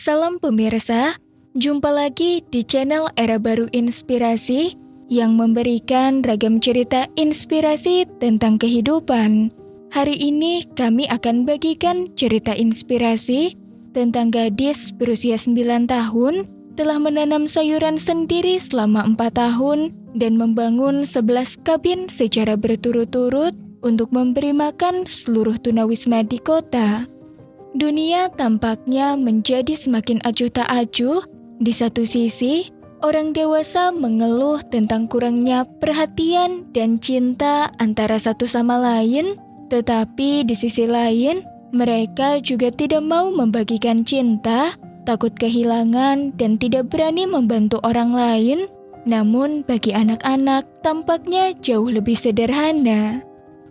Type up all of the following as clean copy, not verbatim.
Salam pemirsa, jumpa lagi di channel Era Baru Inspirasi yang memberikan ragam cerita inspirasi tentang kehidupan. Hari ini kami akan bagikan cerita inspirasi tentang gadis berusia 9 tahun telah menanam sayuran sendiri selama 4 tahun dan membangun 11 kabin secara berturut-turut untuk memberi makan seluruh tunawisma di kota. Dunia tampaknya menjadi semakin acuh tak acuh. Di satu sisi, orang dewasa mengeluh tentang kurangnya perhatian dan cinta antara satu sama lain, tetapi di sisi lain, mereka juga tidak mau membagikan cinta, takut kehilangan, dan tidak berani membantu orang lain. Namun bagi anak-anak tampaknya jauh lebih sederhana.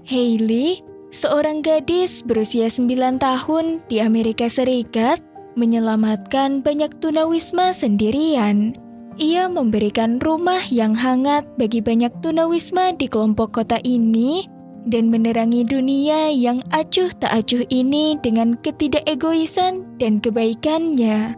Hailey, seorang gadis berusia 9 tahun di Amerika Serikat, menyelamatkan banyak tunawisma sendirian. Ia memberikan rumah yang hangat bagi banyak tunawisma di kelompok kota ini dan menerangi dunia yang acuh tak acuh ini dengan ketidakegoisan dan kebaikannya.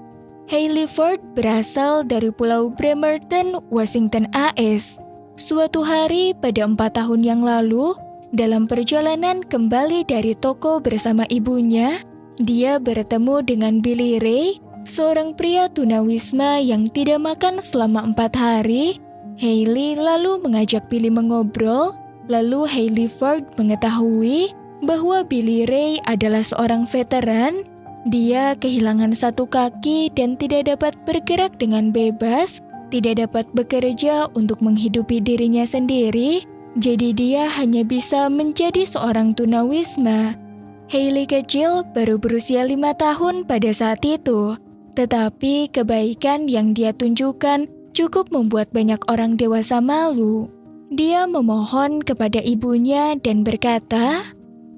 Hailey Ford berasal dari Pulau Bremerton, Washington, AS. Suatu hari pada 4 tahun yang lalu, dalam perjalanan kembali dari toko bersama ibunya, dia bertemu dengan Billy Ray, seorang pria tunawisma yang tidak makan selama 4 hari. Hailey lalu mengajak Billy mengobrol, lalu Hailey Ford mengetahui bahwa Billy Ray adalah seorang veteran. Dia kehilangan satu kaki dan tidak dapat bergerak dengan bebas, tidak dapat bekerja untuk menghidupi dirinya sendiri. Jadi dia hanya bisa menjadi seorang tunawisma. Hailey kecil baru berusia 5 tahun pada saat itu. Tetapi kebaikan yang dia tunjukkan cukup membuat banyak orang dewasa malu. Dia memohon kepada ibunya dan berkata,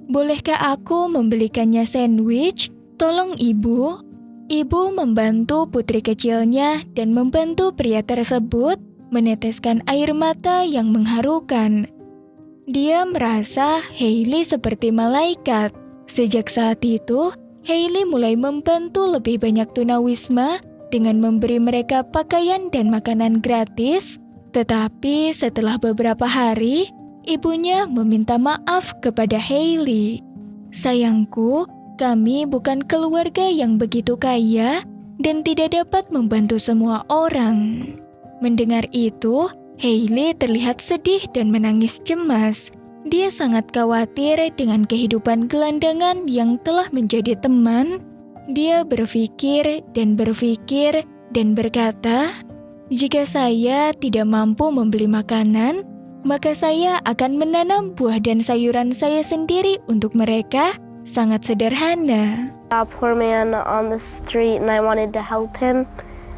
"Bolehkah aku membelikannya sandwich? Tolong ibu." Ibu membantu putri kecilnya dan membantu pria tersebut meneteskan air mata yang mengharukan. Dia merasa Hailey seperti malaikat. Sejak saat itu, Hailey mulai membantu lebih banyak tunawisma dengan memberi mereka pakaian dan makanan gratis. Tetapi setelah beberapa hari, ibunya meminta maaf kepada Hailey. "Sayangku, kami bukan keluarga yang begitu kaya dan tidak dapat membantu semua orang." Mendengar itu, Hailey terlihat sedih dan menangis cemas. Dia sangat khawatir dengan kehidupan gelandangan yang telah menjadi teman. Dia berpikir dan berkata, "Jika saya tidak mampu membeli makanan, maka saya akan menanam buah dan sayuran saya sendiri untuk mereka." Sangat sederhana. A poor man on the street and I wanted to help him.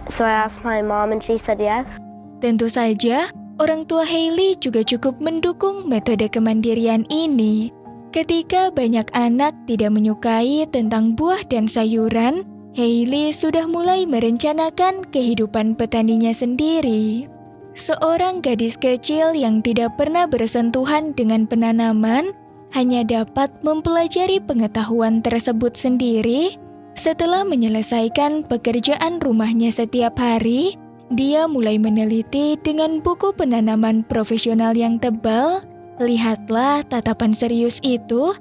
So I asked my mom and she said yes. Tentu saja, orang tua Hailey juga cukup mendukung metode kemandirian ini. Ketika banyak anak tidak menyukai tentang buah dan sayuran, Hailey sudah mulai merencanakan kehidupan petaninya sendiri. Seorang gadis kecil yang tidak pernah bersentuhan dengan penanaman hanya dapat mempelajari pengetahuan tersebut sendiri. Setelah menyelesaikan pekerjaan rumahnya setiap hari, dia mulai meneliti dengan buku penanaman profesional yang tebal. Lihatlah tatapan serius itu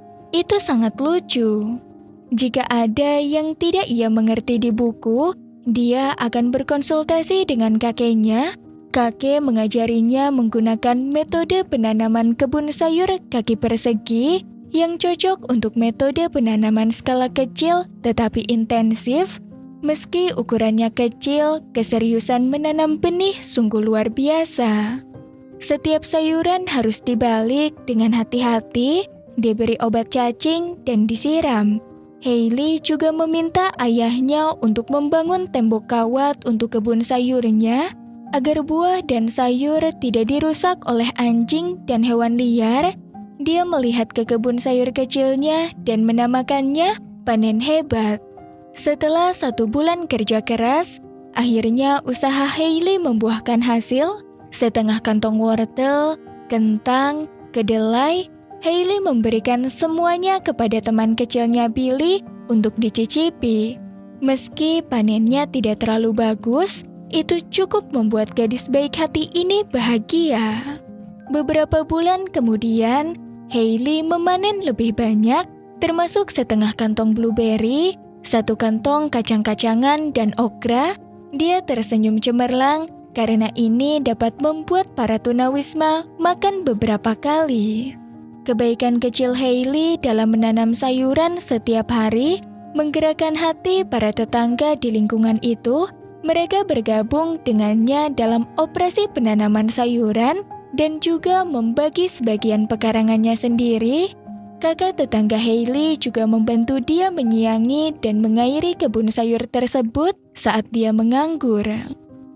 sangat lucu. Jika ada yang tidak ia mengerti di buku, dia akan berkonsultasi dengan kakeknya. Kakek mengajarinya menggunakan metode penanaman kebun sayur kaki persegi yang cocok untuk metode penanaman skala kecil tetapi intensif. Meski ukurannya kecil, keseriusan menanam benih sungguh luar biasa. Setiap sayuran harus dibalik dengan hati-hati, diberi obat cacing, dan disiram. Hailey juga meminta ayahnya untuk membangun tembok kawat untuk kebun sayurnya, agar buah dan sayur tidak dirusak oleh anjing dan hewan liar. Dia melihat ke kebun sayur kecilnya dan menamakannya Panen Hebat. Setelah 1 bulan kerja keras, akhirnya usaha Hailey membuahkan hasil. Setengah kantong wortel, kentang, kedelai, Hailey memberikan semuanya kepada teman kecilnya Billy untuk dicicipi. Meski panennya tidak terlalu bagus, itu cukup membuat gadis baik hati ini bahagia. Beberapa bulan kemudian, Hailey memanen lebih banyak, termasuk setengah kantong blueberry, 1 kantong kacang-kacangan, dan okra. Dia tersenyum cemerlang karena ini dapat membuat para tunawisma makan beberapa kali. Kebaikan kecil Hailey dalam menanam sayuran setiap hari menggerakkan hati para tetangga di lingkungan itu. Mereka bergabung dengannya dalam operasi penanaman sayuran dan juga membagi sebagian pekarangannya sendiri. Kakak tetangga Hailey juga membantu dia menyiangi dan mengairi kebun sayur tersebut saat dia menganggur.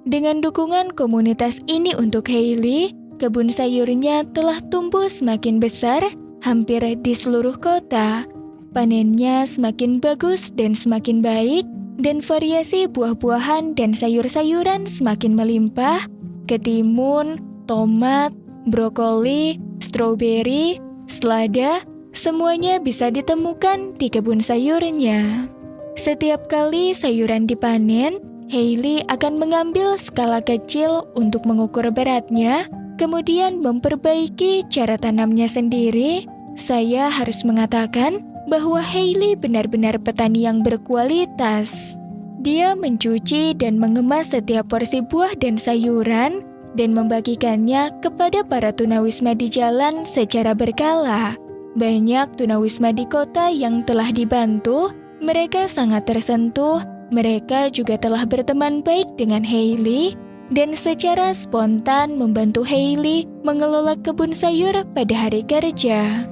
Dengan dukungan komunitas ini untuk Hailey, kebun sayurnya telah tumbuh semakin besar hampir di seluruh kota. Panennya semakin bagus dan semakin baik, dan variasi buah-buahan dan sayur-sayuran semakin melimpah. Ketimun, tomat, brokoli, stroberi, selada, semuanya bisa ditemukan di kebun sayurnya. Setiap kali sayuran dipanen, Hailey akan mengambil skala kecil untuk mengukur beratnya, kemudian memperbaiki cara tanamnya sendiri. Saya harus mengatakan bahwa Hailey benar-benar petani yang berkualitas. Dia mencuci dan mengemas setiap porsi buah dan sayuran dan membagikannya kepada para tunawisma di jalan secara berkala. Banyak tunawisma di kota yang telah dibantu, mereka sangat tersentuh. Mereka juga telah berteman baik dengan Hailey dan secara spontan membantu Hailey mengelola kebun sayur pada hari kerja.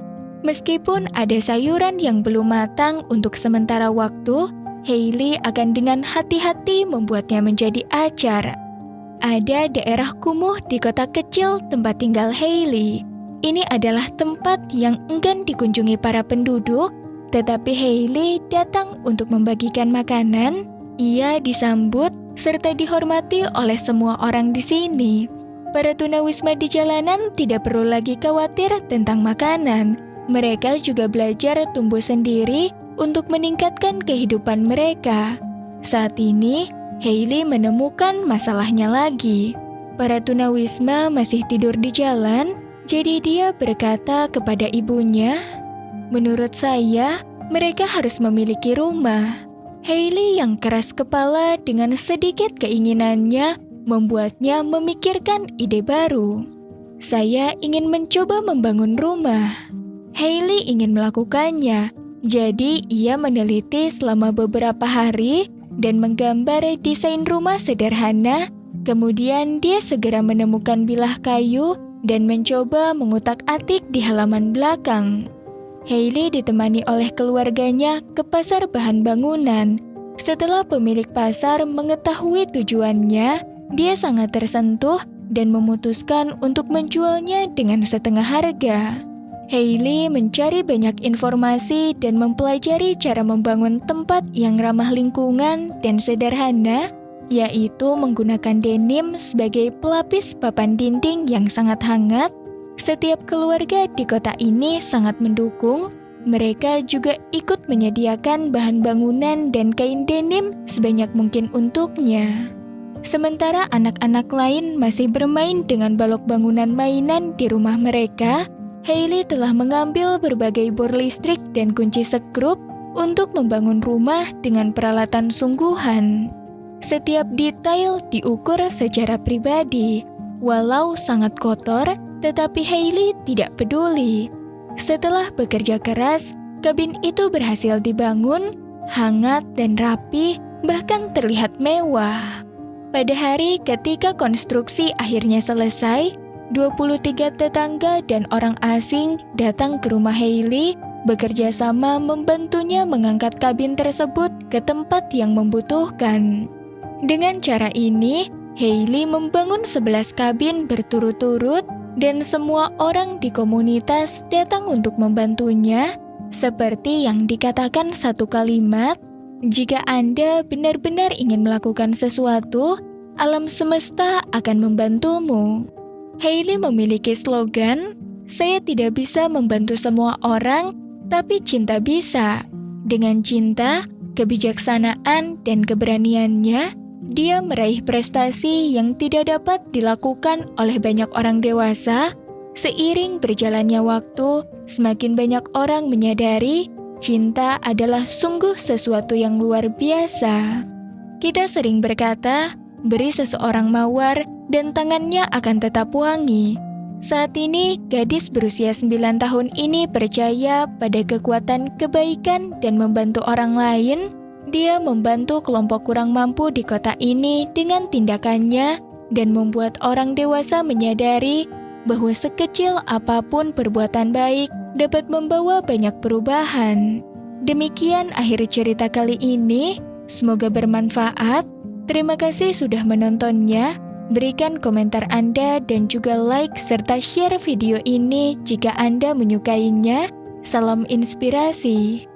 Meskipun ada sayuran yang belum matang untuk sementara waktu, Hailey akan dengan hati-hati membuatnya menjadi acar. Ada daerah kumuh di kota kecil tempat tinggal Hailey. Ini adalah tempat yang enggan dikunjungi para penduduk, tetapi Hailey datang untuk membagikan makanan. Ia disambut serta dihormati oleh semua orang di sini. Para tunawisma di jalanan tidak perlu lagi khawatir tentang makanan. Mereka juga belajar tumbuh sendiri untuk meningkatkan kehidupan mereka. Saat ini, Hailey menemukan masalahnya lagi. Para tunawisma masih tidur di jalan, jadi dia berkata kepada ibunya, "Menurut saya, mereka harus memiliki rumah." Hailey yang keras kepala dengan sedikit keinginannya membuatnya memikirkan ide baru. "Saya ingin mencoba membangun rumah." Hailey ingin melakukannya, jadi ia meneliti selama beberapa hari dan menggambar desain rumah sederhana. Kemudian dia segera menemukan bilah kayu dan mencoba mengutak-atik di halaman belakang. Hailey ditemani oleh keluarganya ke pasar bahan bangunan. Setelah pemilik pasar mengetahui tujuannya, dia sangat tersentuh dan memutuskan untuk menjualnya dengan setengah harga. Hailey mencari banyak informasi dan mempelajari cara membangun tempat yang ramah lingkungan dan sederhana, yaitu menggunakan denim sebagai pelapis papan dinding yang sangat hangat. Setiap keluarga di kota ini sangat mendukung. Mereka juga ikut menyediakan bahan bangunan dan kain denim sebanyak mungkin untuknya. Sementara anak-anak lain masih bermain dengan balok bangunan mainan di rumah mereka, Hailey telah mengambil berbagai bor listrik dan kunci sekrup untuk membangun rumah dengan peralatan sungguhan. Setiap detail diukur secara pribadi. Walau sangat kotor, tetapi Hailey tidak peduli. Setelah bekerja keras, kabin itu berhasil dibangun, hangat dan rapi, bahkan terlihat mewah. Pada hari ketika konstruksi akhirnya selesai, 23 tetangga dan orang asing datang ke rumah Hailey, bekerja sama membantunya mengangkat kabin tersebut ke tempat yang membutuhkan. Dengan cara ini, Hailey membangun 11 kabin berturut-turut dan semua orang di komunitas datang untuk membantunya. Seperti yang dikatakan satu kalimat, jika Anda benar-benar ingin melakukan sesuatu, alam semesta akan membantumu. Hailey memiliki slogan, "Saya tidak bisa membantu semua orang, tapi cinta bisa." Dengan cinta, kebijaksanaan, dan keberaniannya, dia meraih prestasi yang tidak dapat dilakukan oleh banyak orang dewasa. Seiring berjalannya waktu, semakin banyak orang menyadari cinta adalah sungguh sesuatu yang luar biasa. Kita sering berkata, beri seseorang mawar dan tangannya akan tetap wangi. Saat ini, gadis berusia 9 tahun ini percaya pada kekuatan kebaikan dan membantu orang lain. Dia membantu kelompok kurang mampu di kota ini dengan tindakannya dan membuat orang dewasa menyadari bahwa sekecil apapun perbuatan baik dapat membawa banyak perubahan. Demikian akhir cerita kali ini, semoga bermanfaat. Terima kasih sudah menontonnya. Berikan komentar Anda dan juga like serta share video ini jika Anda menyukainya. Salam inspirasi.